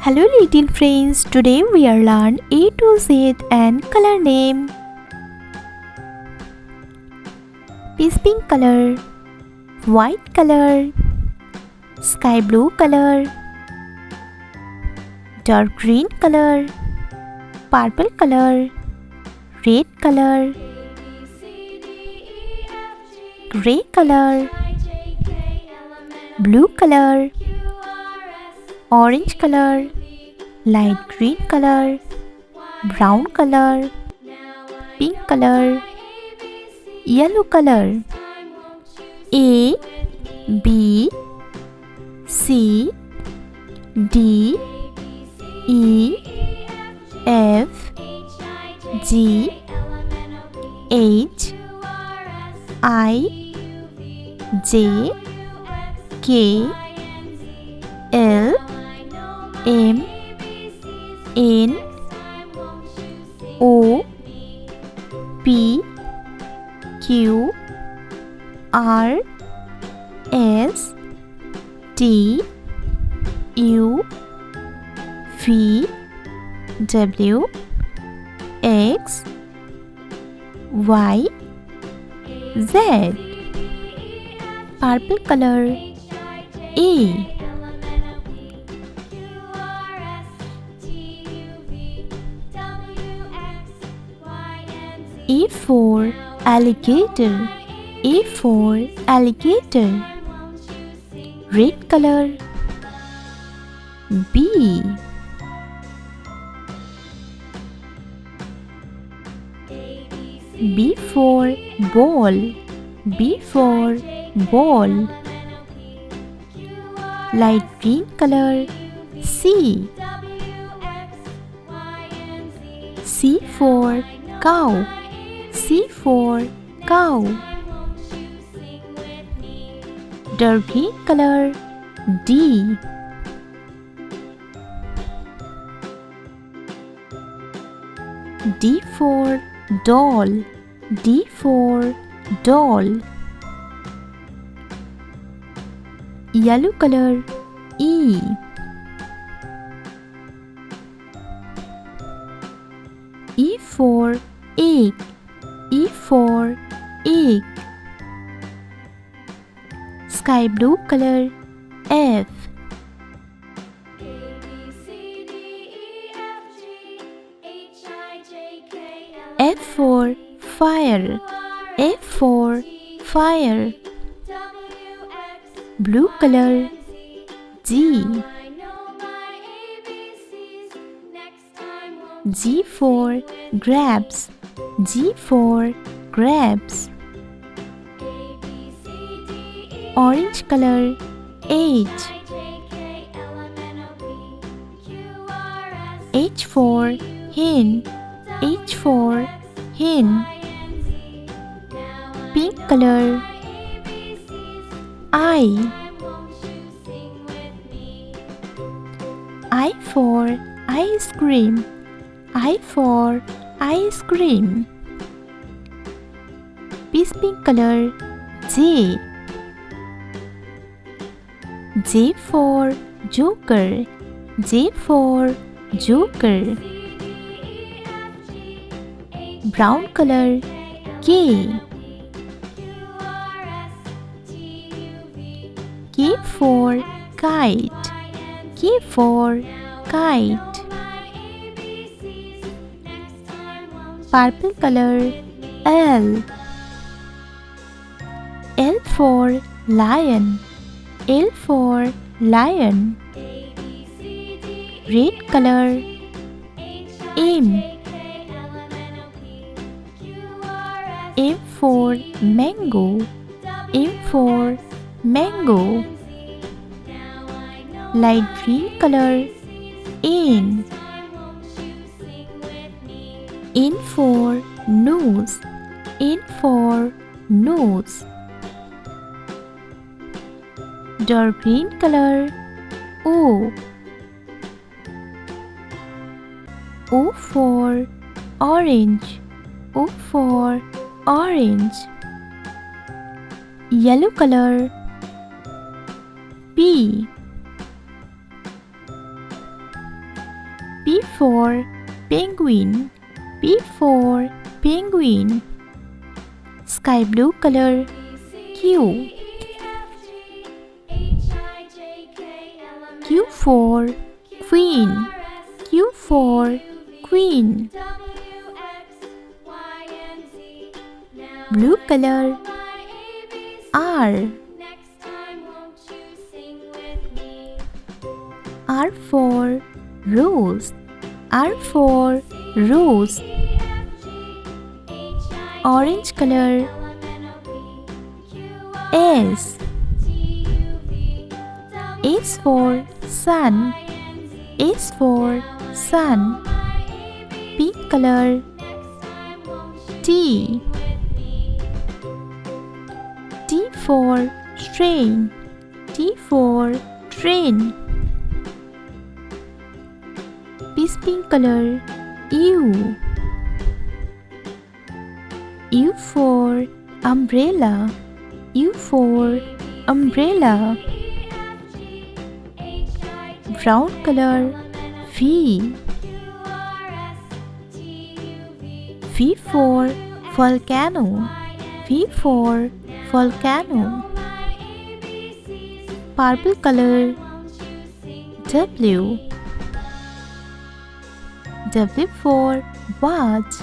Hello little friends, today we are learn A to Z and color name. Peach pink color, white color, sky blue color, dark green color, purple color, red color, gray color, blue color, orange color, light green color, brown color, pink color, yellow color. A, B, C, D, E, F, G, H, I, J, K, L, M, N, O, P, Q, R, S, T, U, V, W, X, Y, Z. Purple color. A. A for alligator. A for alligator. Red color. B. B for ball. B for ball. Light green color. C. C for cow. C for cow. Dark green color. D. D for doll. D for doll. Yellow color. E. E for egg. E for egg. Sky blue color. F. F for fire. F for fire. Blue color. G. G for grapes. G for grapes. Orange color. H. H for hen. H for hen. Pink color. I. I for ice cream. I for ice cream. Peach pink color. J. J for joker. J for joker. Brown color. K. K for kite. K for kite. Purple color. L. L for lion. L for lion. Red color. M. M for mango. M for mango. Light green color. N. N for nose. N for nose. Dark green color. O. O for orange. O for orange. Yellow color. P. P for penguin. P for penguin. Sky blue color. Q. Q for queen. Q for queen. Blue color. R. R for rose. R for rose. Orange color. S. S for sun. S for sun. Pink color. T. T for train. T for train. Peace pink color. U. U for umbrella. U for umbrella. Brown color. V. V for volcano. V for volcano. Purple color. W. W for watch.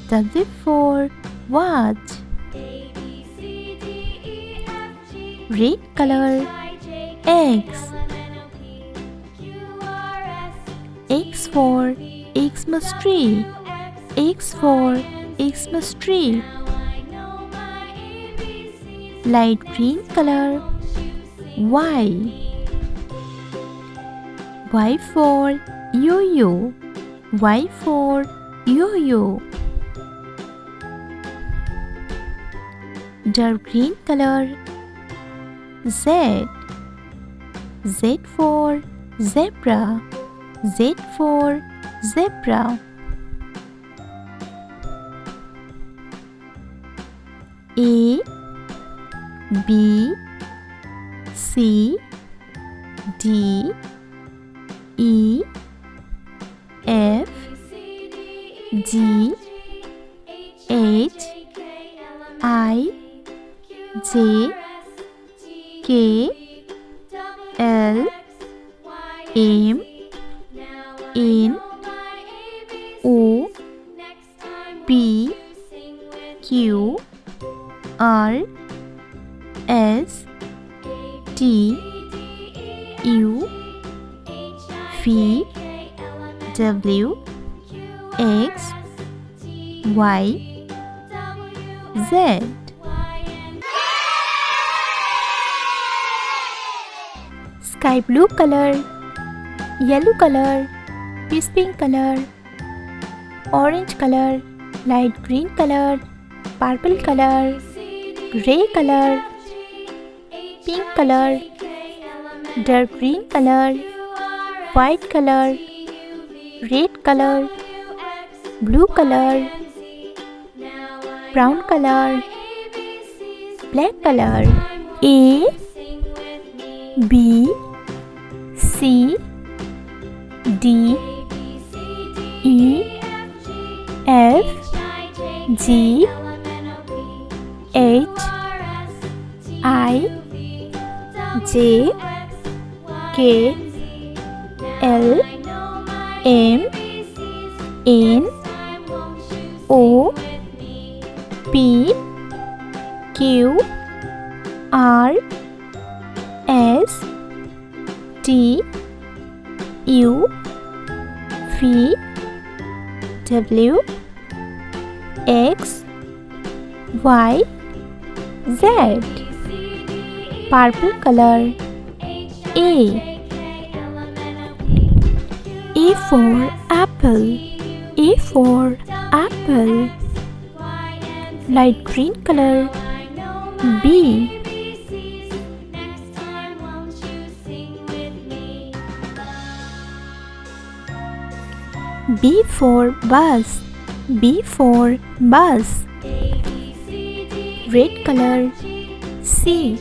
W for watch. Red color. X. X for Xmas tree. X for Xmas tree. Light green color. Y. Y for yo-yo. Y for yo-yo. Dark green color. Z. Z for zebra. Z for zebra. A, B, C, D, E, F, G, H, I, J, K, L, M, N, O, P, Q, R, S, T, U, V, W, X, Y, Z. Sky blue color, yellow color, peach pink color, orange color, light green color, purple color, grey color, pink color, dark green color, white color, red color, blue color, brown color, black color. A, B, C, D, E, F, G, H, I, J, K, L, M, N, O, P, Q, R, S, T, U, V, W, X, Y, Z. Purple color. A. A for apple. A for apple. Light green color. B. B for bus. B for bus. Red color. C.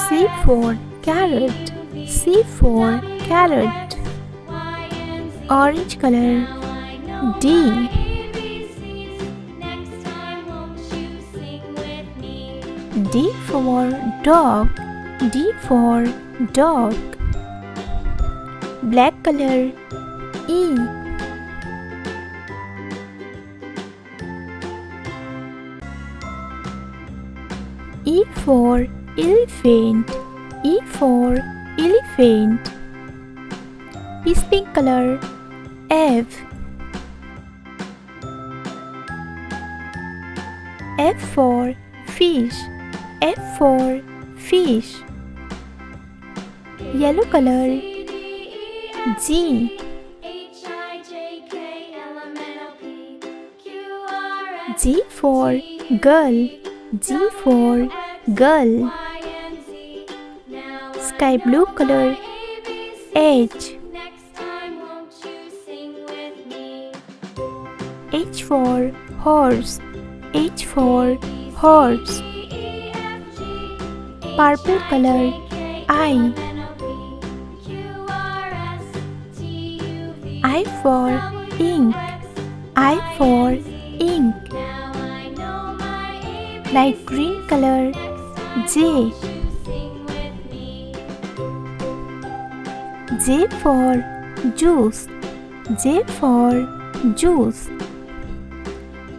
C for carrot. C for carrot. Orange color. D. D for dog. D for dog. Black color. E. E for elephant. E for elephant. Peace pink color. F. F for fish. F for fish. Yellow color. G. G for girl. G for girl. Sky blue color. H. H for horse. H for horse. Purple color. I. I for ink. I for ink. Light green color. J. J for juice. J for juice.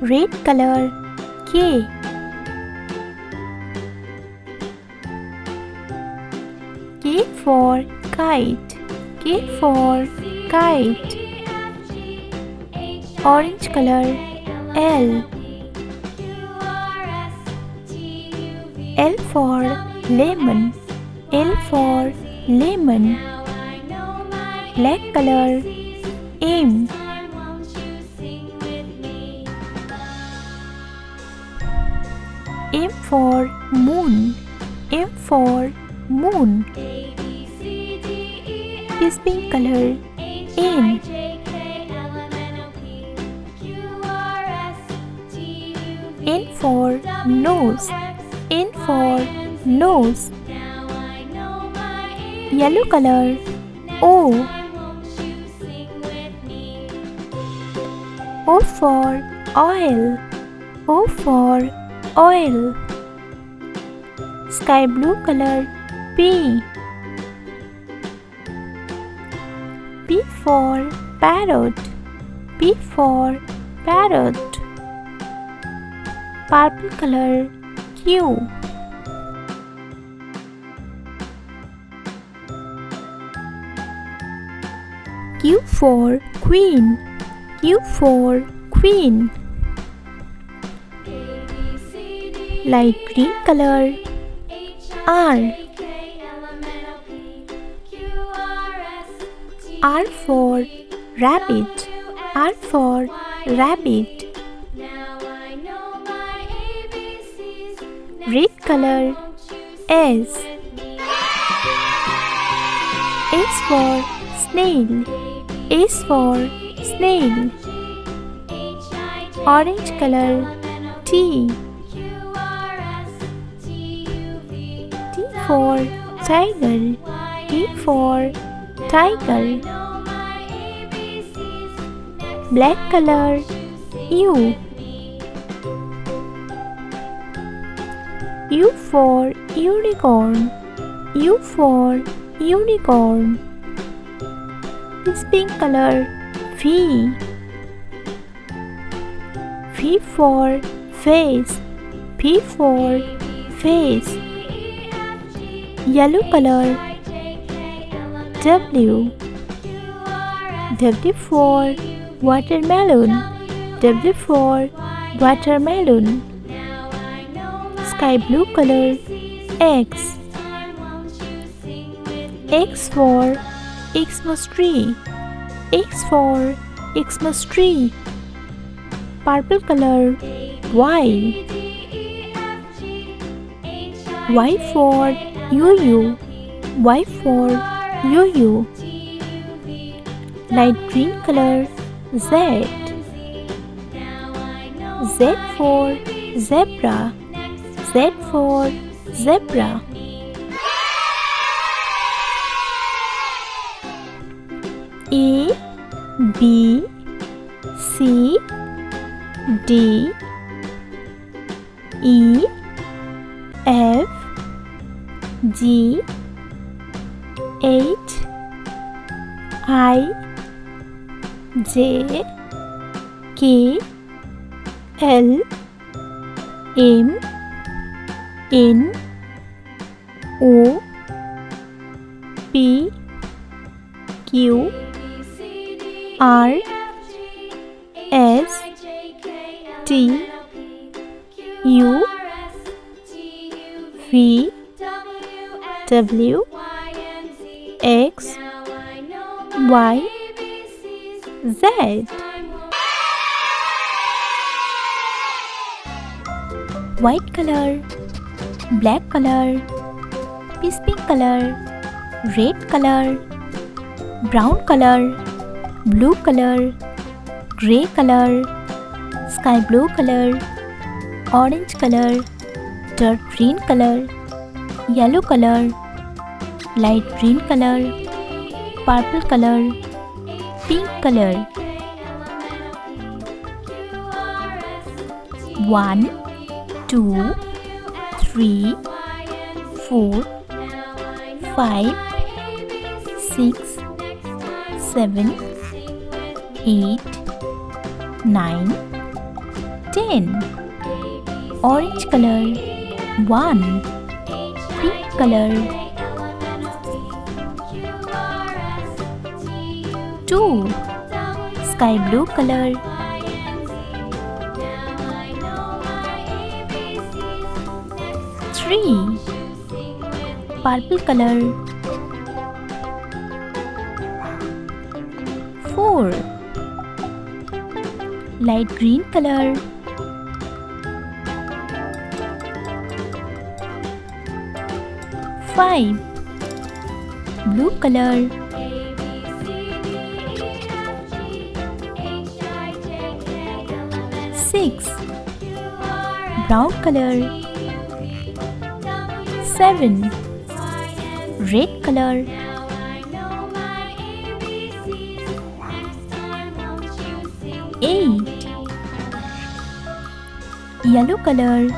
Red color. K. K for kite. K for kite. Orange color. L. L for lemon. L for lemon. Black color. M. M for moon. M for moon. This pink color. N. N for nose. N for nose. Yellow color. O. O for oil. O for oil. Sky blue color. P. P for parrot. P for parrot. Purple color. Q. Q for queen. Q for queen. Light green color. R. R for rabbit. R for rabbit. Red color. S. S for snail. S for snail. Orange color. T. T for tiger. T for tiger. Black color. U. U for unicorn. U for unicorn. This pink color. V. V for face. P for face. Yellow color. W. W for watermelon. W for watermelon. Sky blue color. X. X for Xmas tree. X for Xmas tree. Purple color. Y. Y for yo-yo. Y for yo-yo. Light green color. Z. Z for zebra. Z for zebra. A, B, C, D, E, F, G, H, I, J, K, L, M, N, O, P, Q, R, S, T, U, V, W, X, Y, Z. White color, black color, peach pink color, red color, brown color, blue color, grey color, sky blue color, orange color, dark green color, yellow color, light green color, purple color, pink color. 1, 2, 3, 4, 5, 6, 7, 8, 9, 10. Orange color 1, pink color 2, sky blue color 3, purple color 4, light green color 5, blue color 6, brown color 7, red color 8, yellow color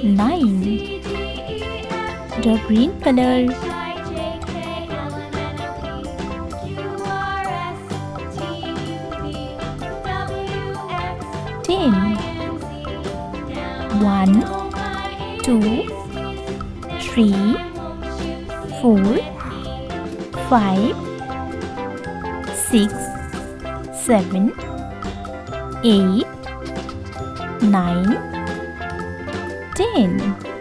9, dark green color 10. 1, 2, 3, 4, 5, 6, 7, 8, 9, 10.